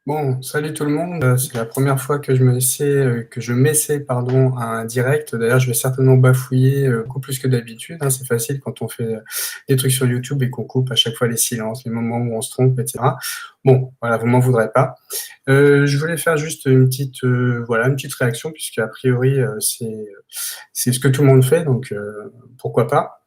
Bon, salut tout le monde. C'est la première fois que je m'essaie, pardon, à un direct. D'ailleurs, je vais certainement bafouiller beaucoup plus que d'habitude, hein. C'est facile quand on fait des trucs sur YouTube et qu'on coupe à chaque fois les silences, les moments où on se trompe, etc. Bon, voilà, vous m'en voudrez pas. Je voulais faire juste voilà, une petite réaction puisque a priori c'est ce que tout le monde fait, donc pourquoi pas.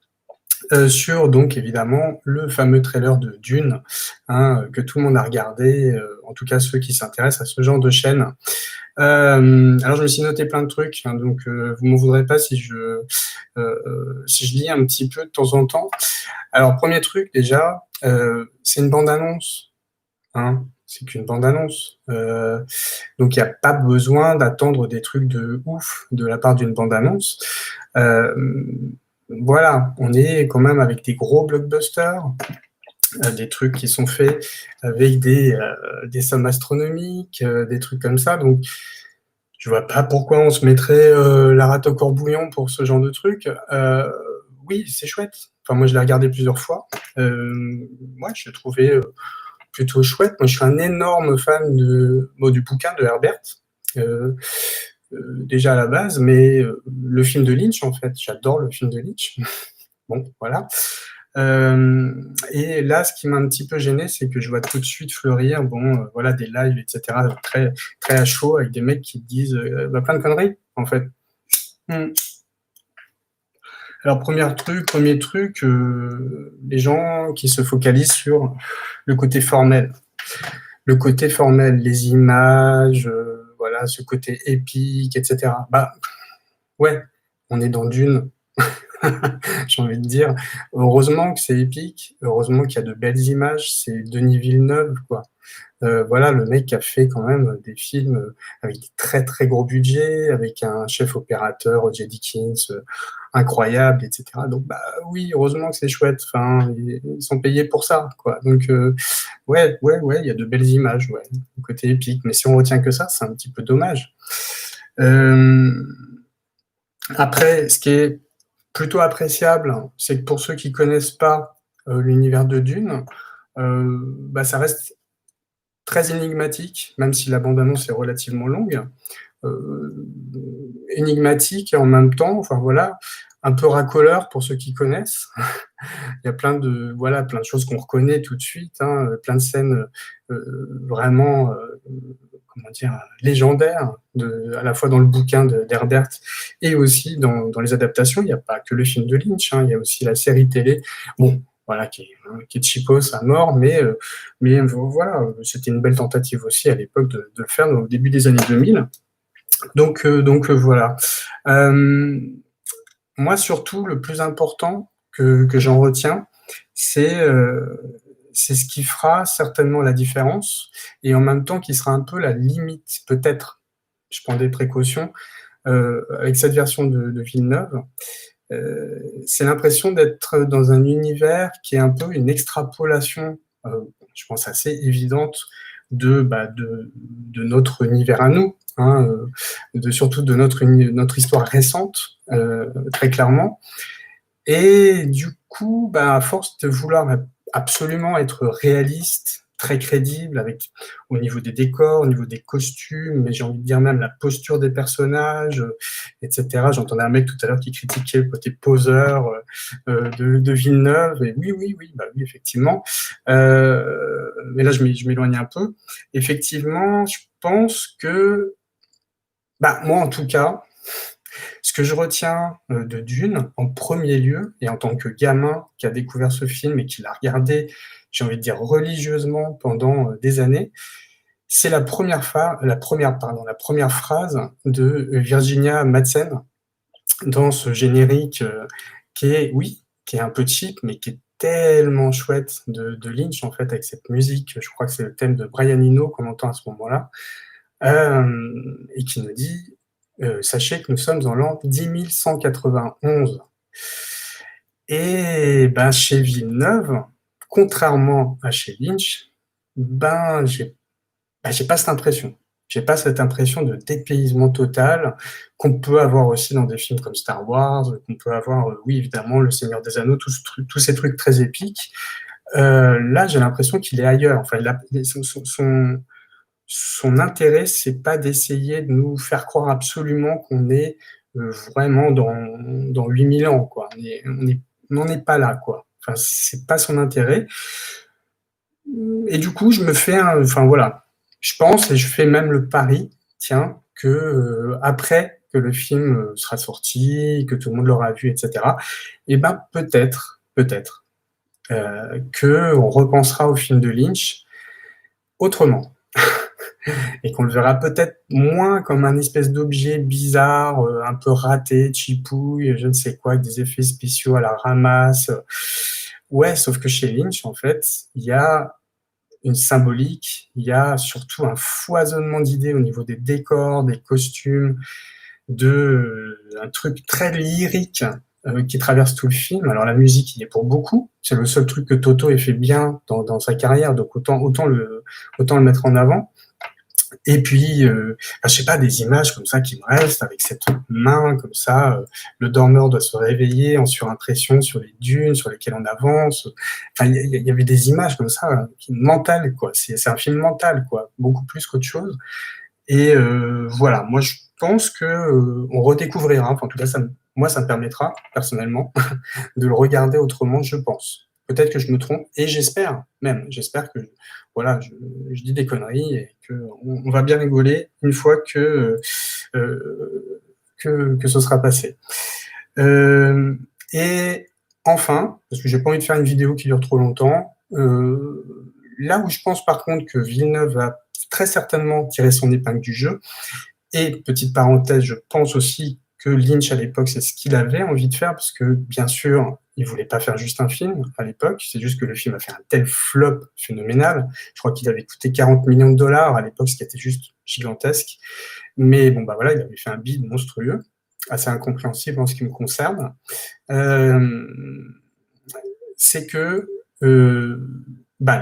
Sur donc évidemment le fameux trailer de Dune, hein, que tout le monde a regardé, en tout cas ceux qui s'intéressent à ce genre de chaîne. Alors je me suis noté plein de trucs, hein, donc vous m'en voudrez pas si je lis un petit peu de temps en temps. Alors premier truc déjà, c'est une bande-annonce, hein, c'est qu'une bande-annonce. Donc il n'y a pas besoin d'attendre des trucs de ouf de la part d'une bande-annonce. Euh, voilà, on est quand même avec des gros blockbusters, des trucs qui sont faits avec des sommes astronomiques, des trucs comme ça. Donc, je vois pas pourquoi on se mettrait la rate au corbouillon pour ce genre de truc. Oui, c'est chouette. Enfin, moi, je l'ai regardé plusieurs fois. Moi, je l'ai trouvé plutôt chouette. Moi, je suis un énorme fan du bouquin de Herbert. Euh, Déjà à la base, mais le film de Lynch, en fait, j'adore le film de Lynch. Bon, voilà. Et là, ce qui m'a un petit peu gêné, c'est que je vois tout de suite fleurir, voilà, des lives, etc., très, très à chaud, avec des mecs qui disent plein de conneries, en fait. Hmm. Alors, premier truc, les gens qui se focalisent sur le côté formel. Le côté formel, les images, voilà, ce côté épique, etc. Bah, ouais, on est dans Dune, j'ai envie de dire. Heureusement que c'est épique, heureusement qu'il y a de belles images, c'est Denis Villeneuve, quoi. Voilà, le mec a fait quand même des films avec des très très gros budgets, avec un chef opérateur, Roger Deakins, incroyable, etc. Donc bah oui, heureusement que c'est chouette. Enfin, ils sont payés pour ça, quoi. Donc ouais, il y a de belles images, ouais, côté épique. Mais si on retient que ça, c'est un petit peu dommage. Euh, Après, ce qui est plutôt appréciable, c'est que pour ceux qui connaissent pas l'univers de Dune, bah, ça reste très énigmatique, même si la bande-annonce est relativement longue, euh, énigmatique et en même temps, enfin voilà, un peu racoleur pour ceux qui connaissent. Il y a plein de choses qu'on reconnaît tout de suite, hein, plein de scènes vraiment, comment dire, légendaires, à la fois dans le bouquin d'Herbert et aussi dans les adaptations. Il n'y a pas que le film de Lynch, hein, il y a aussi la série télé. Bon, voilà, qui est cheapos à mort, mais voilà, c'était une belle tentative aussi à l'époque de le faire au début des années 2000. Donc voilà. Euh, Moi, surtout, le plus important que j'en retiens, c'est euh, c'est ce qui fera certainement la différence et en même temps qui sera un peu la limite, peut-être, je prends des précautions, avec cette version de Villeneuve. C'est l'impression d'être dans un univers qui est un peu une extrapolation, je pense assez évidente de notre univers à nous, hein, surtout de notre histoire récente, très clairement. Et du coup, bah, à force de vouloir absolument être réaliste, très crédible, avec au niveau des décors, au niveau des costumes, mais j'ai envie de dire même la posture des personnages, etc. J'entendais un mec tout à l'heure qui critiquait le côté poseur de Villeneuve, et bah oui, effectivement. Mais là, je m'éloigne un peu. Effectivement, je pense que, bah, moi en tout cas, ce que je retiens de Dune, en premier lieu, et en tant que gamin qui a découvert ce film et qui l'a regardé, j'ai envie de dire religieusement pendant des années, c'est la première phrase de Virginia Madsen dans ce générique qui est un peu cheap, mais qui est tellement chouette de Lynch, en fait, avec cette musique, je crois que c'est le thème de Brian Eno qu'on entend à ce moment-là, et qui nous dit sachez que nous sommes en l'an 10 191. Et ben, chez Villeneuve, contrairement à chez Lynch, j'ai pas cette impression. J'ai pas cette impression de dépaysement total qu'on peut avoir aussi dans des films comme Star Wars, qu'on peut avoir, oui, évidemment, Le Seigneur des Anneaux, tous ces trucs très épiques. Là, j'ai l'impression qu'il est ailleurs. Enfin, son intérêt, c'est pas d'essayer de nous faire croire absolument qu'on est vraiment dans 8000 ans, quoi. On n'en est pas là, quoi. Enfin, c'est pas son intérêt. Et du coup, je me fais enfin voilà, je pense et je fais même le pari, tiens, que après que le film sera sorti, que tout le monde l'aura vu, etc., et ben peut-être que on repensera au film de Lynch autrement et qu'on le verra peut-être moins comme un espèce d'objet bizarre, un peu raté, chipouille, je ne sais quoi, avec des effets spéciaux à la ramasse. Ouais, sauf que chez Lynch, en fait, il y a une symbolique, il y a surtout un foisonnement d'idées au niveau des décors, des costumes, un truc très lyrique qui traverse tout le film. Alors la musique, il y est pour beaucoup. C'est le seul truc que Toto ait fait bien dans sa carrière, donc autant le mettre en avant. Et puis, je sais pas, des images comme ça qui me restent, avec cette main comme ça, le dormeur doit se réveiller en surimpression sur les dunes sur lesquelles on avance. Enfin, il y avait des images comme ça, mentales, quoi. C'est un film mental, quoi, beaucoup plus qu'autre chose. Et voilà, moi je pense que on redécouvrira, enfin, en tout cas, moi ça me permettra, personnellement, de le regarder autrement, je pense. Peut-être que je me trompe, et j'espère que voilà, je dis des conneries et qu'on va bien rigoler une fois que ce sera passé. Et enfin, parce que j'ai pas envie de faire une vidéo qui dure trop longtemps, là où je pense par contre que Villeneuve va très certainement tirer son épingle du jeu, et petite parenthèse, je pense aussi que Lynch à l'époque, c'est ce qu'il avait envie de faire, parce que bien sûr, il voulait pas faire juste un film à l'époque, c'est juste que le film a fait un tel flop phénoménal. Je crois qu'il avait coûté 40 millions de dollars à l'époque, ce qui était juste gigantesque. Mais bon, bah voilà, il avait fait un bid monstrueux, assez incompréhensible en ce qui me concerne. C'est que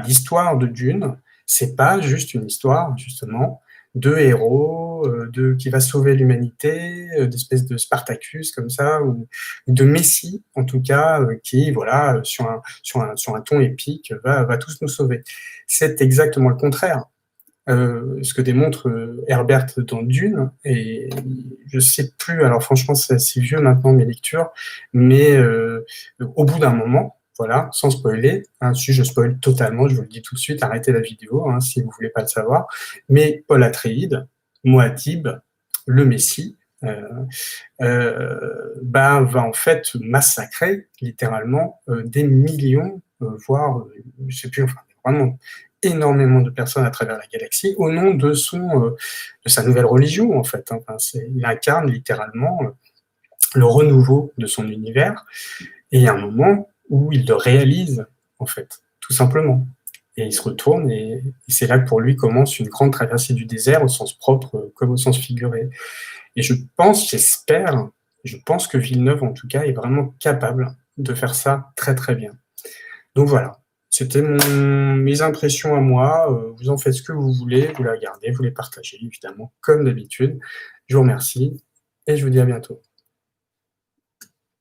l'histoire de Dune, c'est pas juste une histoire, justement, de héros, qui va sauver l'humanité, d'espèce de Spartacus comme ça, ou de Messie, en tout cas, qui, voilà, sur un ton épique, va tous nous sauver. C'est exactement le contraire. Ce que démontre Herbert dans Dune, et je sais plus, alors franchement c'est assez vieux maintenant mes lectures, mais au bout d'un moment, voilà, sans spoiler, hein, si je spoil totalement, je vous le dis tout de suite, arrêtez la vidéo hein, si vous voulez pas le savoir, mais Paul Atreides, Muad'Dib, le Messie, va en fait massacrer littéralement des millions, voire, je sais plus, enfin vraiment énormément de personnes à travers la galaxie au nom de sa nouvelle religion en fait. Hein. Enfin, il incarne littéralement le renouveau de son univers, et il y a un moment où il le réalise en fait, tout simplement. Et il se retourne et c'est là que pour lui commence une grande traversée du désert au sens propre comme au sens figuré. Et je pense que Villeneuve, en tout cas, est vraiment capable de faire ça très très bien. Donc voilà, c'était mes impressions à moi. Vous en faites ce que vous voulez, vous la regardez, vous les partagez, évidemment, comme d'habitude. Je vous remercie et je vous dis à bientôt.